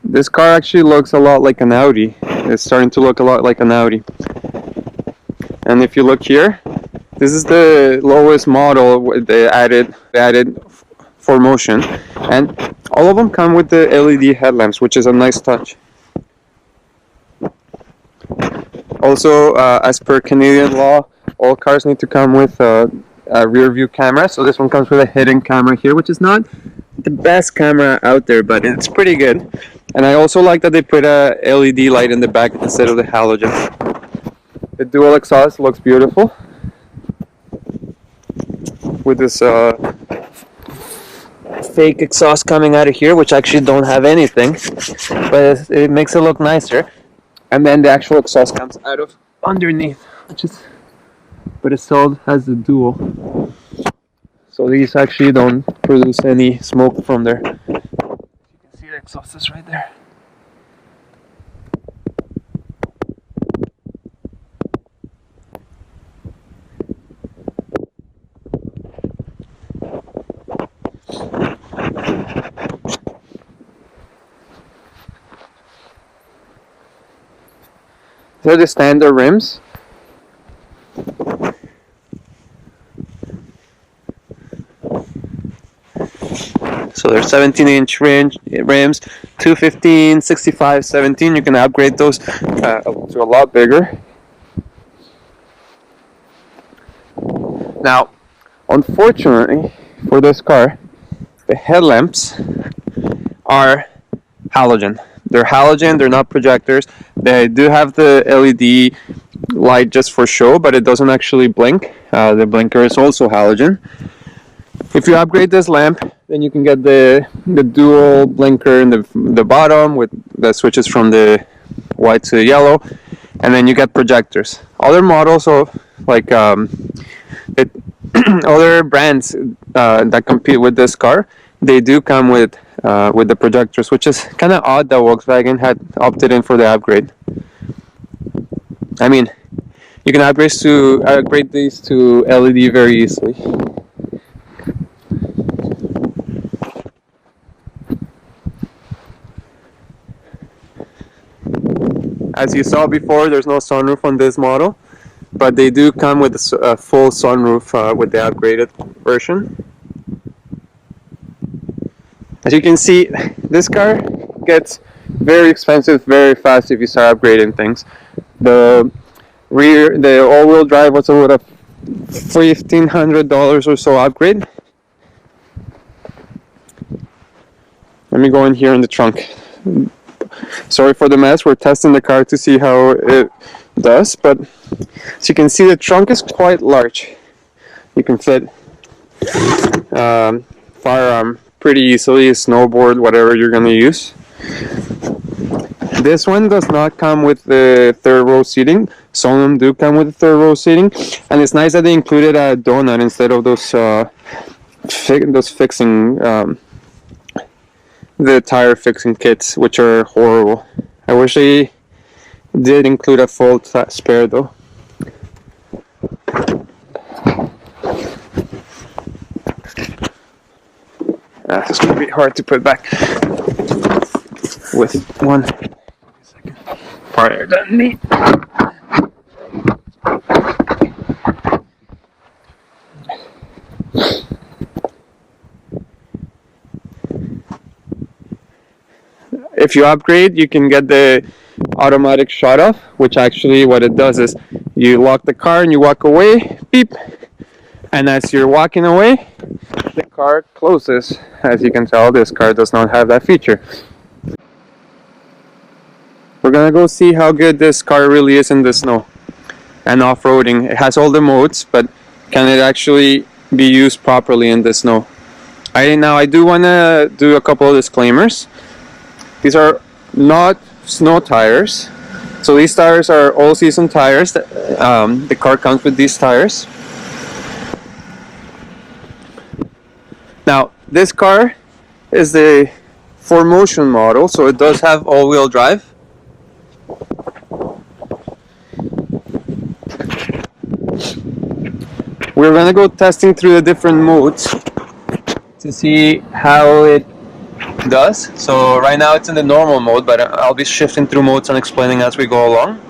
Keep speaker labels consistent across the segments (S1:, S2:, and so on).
S1: This car actually looks a lot like an Audi. It's starting to look a lot like an Audi. And if you look here, this is the lowest model they added 4Motion, and all of them come with the LED headlamps, which is a nice touch. Also, as per Canadian law, all cars need to come with a rear view camera. So this one comes with a hidden camera here, which is not the best camera out there, but it's pretty good. And I also like that they put a LED light in the back instead of the halogen. The dual exhaust looks beautiful with this fake exhaust coming out of here, which actually don't have anything, but it makes it look nicer. And then the actual exhaust comes out of underneath, but it's sold as the dual. So these actually don't produce any smoke from there. You can see the exhaust is right there. These are the standard rims. So they're 17-inch rims, 215, 65, 17. You can upgrade those to a lot bigger. Now, unfortunately for this car, the headlamps are halogen. They're halogen, they're not projectors. They do have the LED light just for show, but it doesn't actually blink. The blinker is also halogen. If you upgrade this lamp, then you can get the dual blinker in the bottom with the switches from the white to the yellow, and then you get projectors. Other models of other brands that compete with this car, they do come with the projectors, which is kind of odd that Volkswagen had opted in for the upgrade. I mean, you can upgrade these to LED very easily. As you saw before, there's no sunroof on this model, but they do come with a full sunroof with the upgraded version. As you can see, this car gets very expensive very fast if you start upgrading things. The all-wheel drive was about a $1,500 or so upgrade. Let me go in here in the trunk. Sorry for the mess, we're testing the car to see how it does, but as you can see, the trunk is quite large. You can fit firearm pretty easily, a snowboard, whatever you're going to use. This one does not come with the third row seating. Some of them do come with the third row seating, and it's nice that they included a donut instead of those fixing the tire fixing kits, which are horrible. I wish they did include a full spare though. It's gonna be hard to put back with one partner than me. If you upgrade, you can get the automatic Shutoff, which actually what it does is you lock the car and you walk away, beep, and as you're walking away, the car closes. As you can tell, this car does not have that feature. We're gonna go see how good this car really is in the snow and off-roading. It has all the modes, but can it actually be used properly in the snow. I do want to do a couple of disclaimers. These are not snow tires. So these tires are all-season tires. The car comes with these tires. Now, this car is the 4Motion model, so it does have all-wheel drive. We're gonna go testing through the different modes to see how it does. So right now it's in the normal mode, but I'll be shifting through modes and explaining as we go along.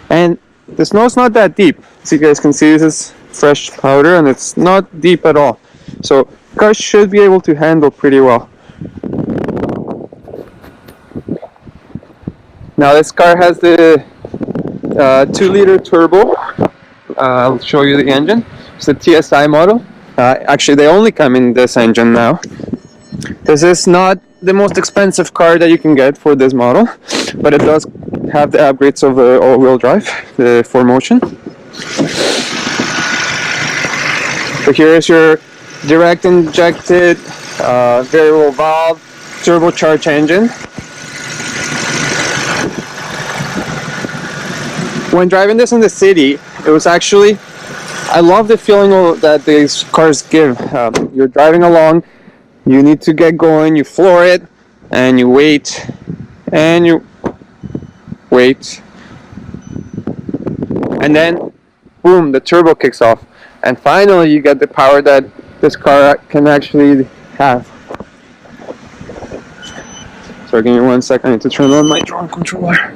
S1: And the snow's not that deep. As you guys can see, this is fresh powder and it's not deep at all. So cars should be able to handle pretty well. Now this car has the 2-liter turbo. I'll show you the engine. It's the TSI model. Actually, they only come in this engine now. This is not the most expensive car that you can get for this model, but it does have the upgrades of all-wheel drive, the 4Motion. So here is your direct injected variable valve turbocharged engine. When driving this in the city, it was actually, I love the feeling that these cars give. You're driving along, you need to get going, you floor it, and you wait, and you wait, and then boom, the turbo kicks off, and finally you get the power that this car can actually have. So give me 1 second, I need to turn on my drone controller.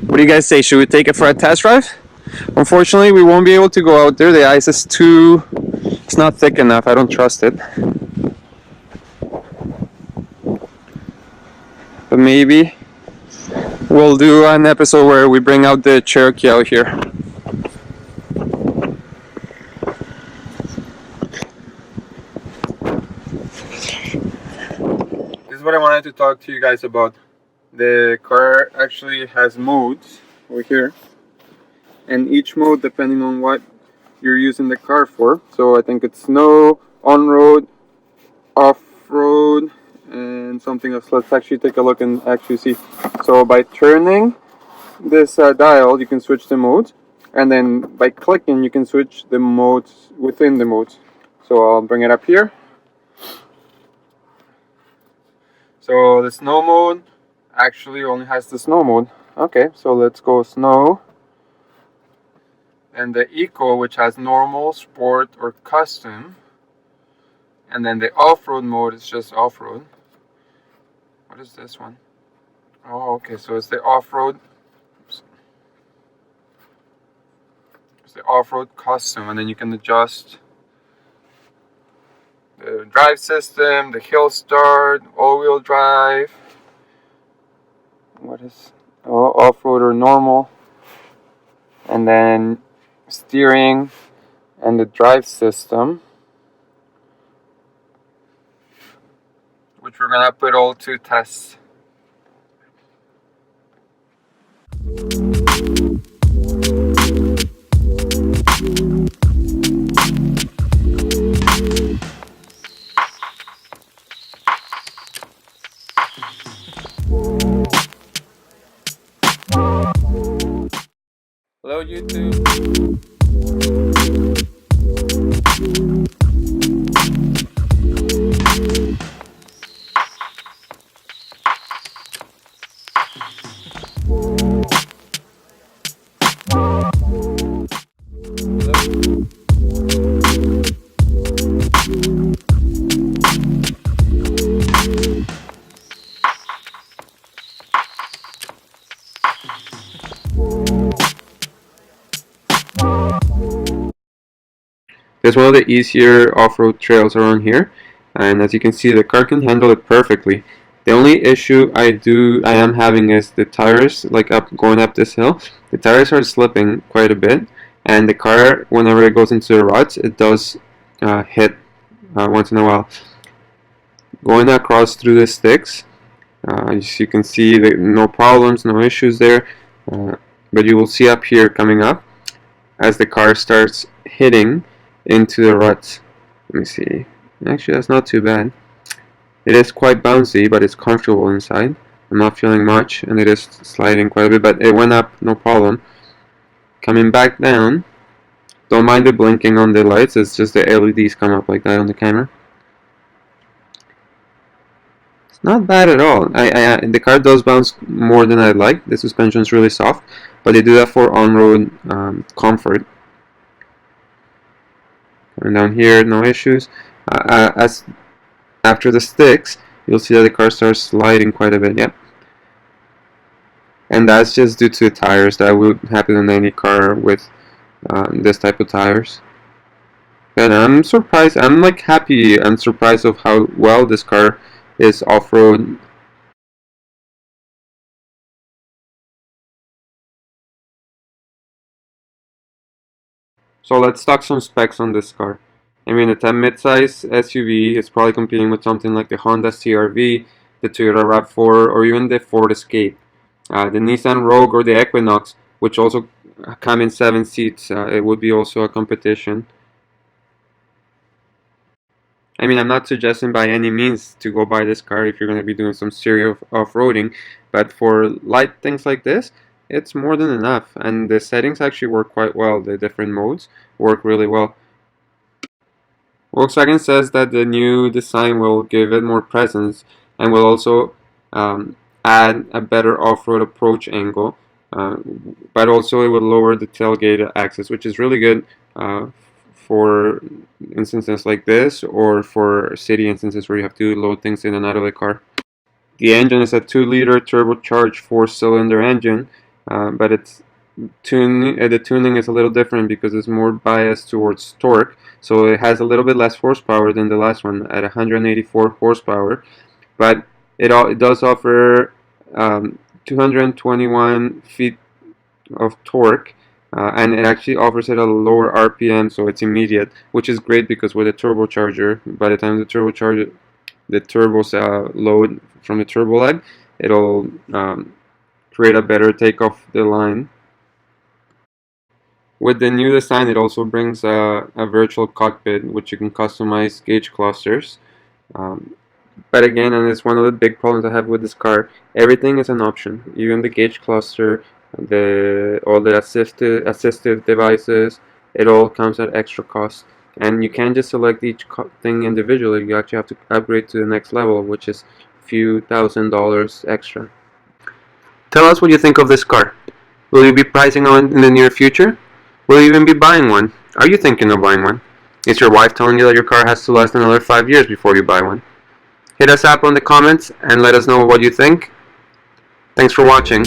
S1: What do you guys say? Should we take it for a test drive? Unfortunately, we won't be able to go out there. The ice is it's not thick enough. I don't trust it. But maybe we'll do an episode where we bring out the Cherokee out here. This is what I wanted to talk to you guys about. The car actually has modes over here, and each mode depending on what you're using the car for. So I think it's snow, on-road, off-road, and something else. Let's actually take a look and actually see. So by turning this dial, you can switch the modes, and then by clicking you can switch the modes within the modes. So I'll bring it up here. So the snow mode actually only has the snow mode. Okay, so let's go snow. And the eco, which has normal, sport, or custom. And then the off-road mode is just off-road. What is this one? Oh, okay, so it's the off-road. It's the off-road custom, and then you can adjust the drive system, the hill start, all-wheel drive. What is off-road or normal, and then steering and the drive system, which we're gonna put all to tests. Hello YouTube. It's one of the easier off-road trails around here, and as you can see, the car can handle it perfectly. The only issue I am having is the tires, like going up this hill. The tires are slipping quite a bit, and the car, whenever it goes into the ruts, it does hit once in a while. Going across through the sticks, As you can see, no problems, no issues there. But you will see up here coming up as the car starts hitting into the ruts. Let me see. Actually, that's not too bad. It is quite bouncy, but it's comfortable inside. I'm not feeling much, and it is sliding quite a bit, but it went up, no problem. Coming back down, don't mind the blinking on the lights, it's just the LEDs come up like that on the camera. It's not bad at all. The car does bounce more than I'd like. The suspension is really soft, but they do that for on-road comfort. Coming down here, no issues. As after the sticks, you'll see that the car starts sliding quite a bit. Yep. And that's just due to the tires. That would happen in any car with this type of tires. And I'm surprised. I'm like happy and surprised of how well this car is off-road. So let's talk some specs on this car. I mean, it's a mid-size SUV. It's probably competing with something like the Honda CR-V, the Toyota RAV4, or even the Ford Escape. The Nissan Rogue or the Equinox, which also come in 7 seats, it would be also a competition. I mean, I'm not suggesting by any means to go buy this car if you're going to be doing some serious off-roading, but for light things like this, it's more than enough. And the settings actually work quite well. The different modes work really well. Volkswagen says that the new design will give it more presence and will also add a better off-road approach angle, but also it will lower the tailgate access, which is really good for instances like this, or for city instances where you have to load things in and out of the car. The engine is a 2-liter turbocharged 4-cylinder engine, but the tuning is a little different because it's more biased towards torque, so it has a little bit less horsepower than the last one at 184 horsepower, but it does offer 221 feet of torque, and it actually offers it a lower RPM, so it's immediate, which is great because with a turbocharger, by the time the turbos load from the turbo leg, it'll create a better takeoff the line. With the new design, it also brings a virtual cockpit, which you can customize gauge clusters. But again, and it's one of the big problems I have with this car, everything is an option. Even the gauge cluster, all the assistive devices, it all comes at extra cost. And you can't just select each thing individually. You actually have to upgrade to the next level, which is a few $1,000s extra. Tell us what you think of this car. Will you be pricing on in the near future? Will you even be buying one? Are you thinking of buying one? Is your wife telling you that your car has to last another 5 years before you buy one? Hit us up on the comments and let us know what you think. Thanks for watching.